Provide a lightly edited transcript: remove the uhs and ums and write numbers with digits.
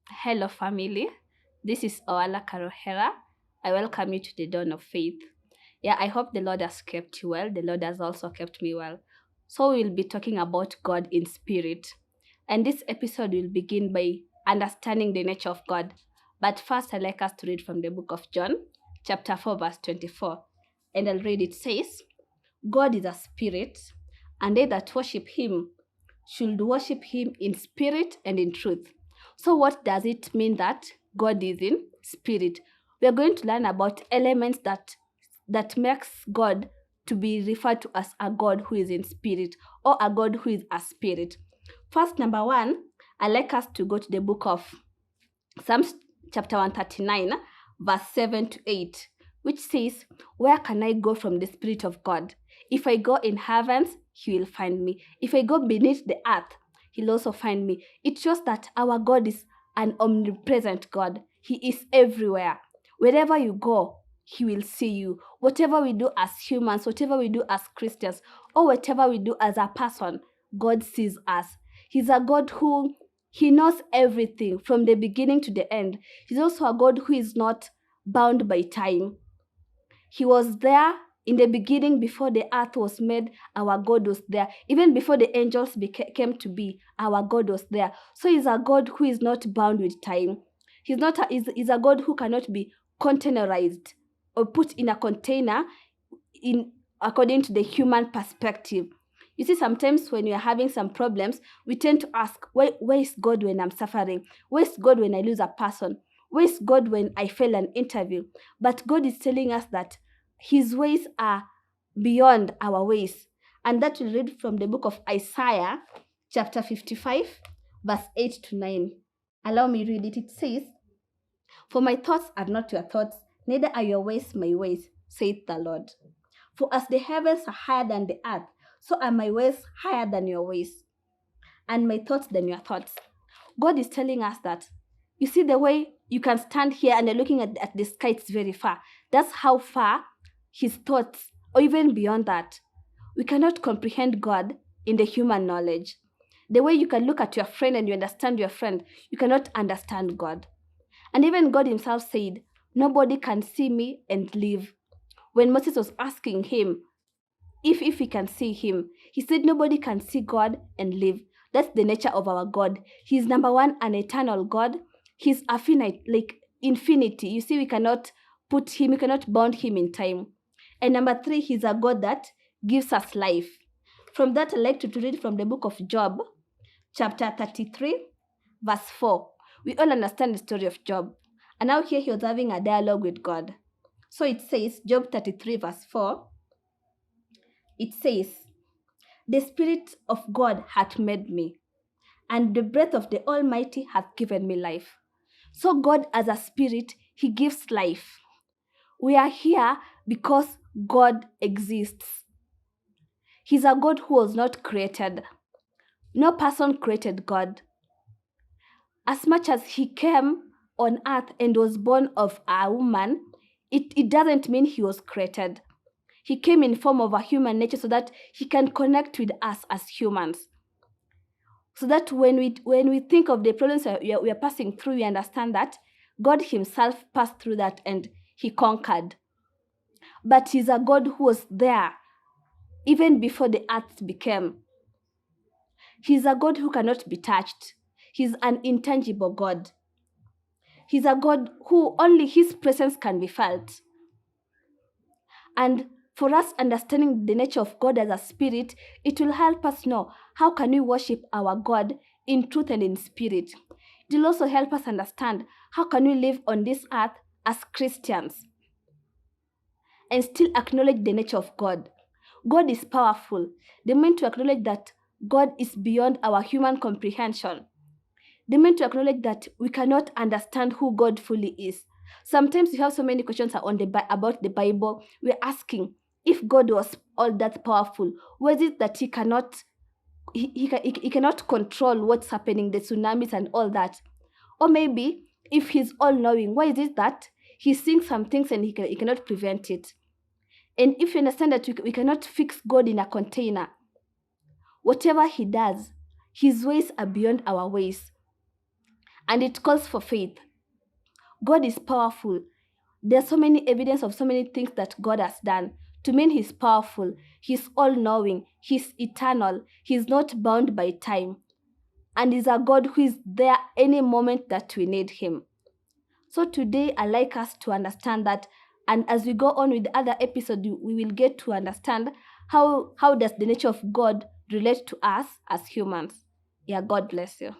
Hello, family. This is Oala Karohera. I welcome you to the dawn of faith. Yeah, I hope the Lord has kept you well. The Lord has also kept me well. So, we'll be talking about God in spirit. And this episode will begin by understanding the nature of God. But first, I'd like us to read from the book of John, chapter 4, verse 24. And I'll read it says, God is a spirit, and they that worship him should worship him in spirit and in truth. So, what does it mean that God is in spirit? We are going to learn about elements that makes God to be referred to as a God who is in spirit or a God who is a spirit. First, number one, I'd like us to go to the book of Psalms chapter 139, verse 7 to 8, which says, where can I go from the Spirit of God? If I go in heavens, he will find me. If I go beneath the earth, he'll also find me. It shows that our God is an omnipresent God. He is everywhere. Wherever you go, he will see you. Whatever we do as humans, whatever we do as Christians, or whatever we do as a person, God sees us. He's a God who he knows everything from the beginning to the end. He's also a God who is not bound by time. He was there in the beginning before the earth was made. Our God was there. Even before the angels came to be, our God was there. So he's a God who is not bound with time. He's a God who cannot be containerized or put in a container in according to the human perspective. You see, sometimes when we are having some problems, we tend to ask, where is God when I'm suffering? Where is God when I lose a person? Where is God when I fail an interview? But God is telling us that his ways are beyond our ways. And that we read from the book of Isaiah, chapter 55, verse 8 to 9. Allow me read it. It says, for my thoughts are not your thoughts, neither are your ways my ways, saith the Lord. For as the heavens are higher than the earth, so are my ways higher than your ways, and my thoughts than your thoughts. God is telling us that, you see, the way you can stand here and you're looking at the sky, it's very far. That's how far his thoughts, or even beyond that. We cannot comprehend God in the human knowledge. The way you can look at your friend and you understand your friend, you cannot understand God. And even God himself said, nobody can see me and live. When Moses was asking him if he can see him, he said nobody can see God and live. That's the nature of our God. He's number one, an eternal God. He's a finite, like infinity. You see, we cannot bound him in time. And number three, he's a God that gives us life. From that, I'd like to read from the book of Job, chapter 33, verse 4. We all understand the story of Job. And now here he was having a dialogue with God. So it says, Job 33, verse 4, it says, the Spirit of God hath made me, and the breath of the Almighty hath given me life. So God as a spirit, he gives life. We are here because God exists. He's a God who was not created. No person created God. As much as he came on earth and was born of a woman, it doesn't mean he was created. He came in form of a human nature so that he can connect with us as humans. So that when we think of the problems we are passing through, we understand that God himself passed through that and he conquered. But he's a God who was there even before the earth became. He's a God who cannot be touched. He's an intangible God. He's a God who only his presence can be felt. And for us understanding the nature of God as a spirit, it will help us know how can we worship our God in truth and in spirit. It will also help us understand how can we live on this earth as Christians and still acknowledge the nature of God. God is powerful. They mean to acknowledge that God is beyond our human comprehension. They mean to acknowledge that we cannot understand who God fully is. Sometimes we have so many questions about the Bible. We're asking, if God was all that powerful, was it that he cannot control what's happening, the tsunamis and all that? Or maybe if he's all-knowing, why is it that he's seeing some things and he cannot prevent it? And if you understand that we cannot fix God in a container, whatever he does, his ways are beyond our ways. and it calls for faith. God is powerful. There's so many evidence of so many things that God has done to mean He's powerful. He's all-knowing. He's eternal. He's not bound by time. And He's a God who is there any moment that we need Him. So today, I like us to understand that, and as we go on with the other episode, we will get to understand how does the nature of God relate to us as humans. Yeah, God bless you.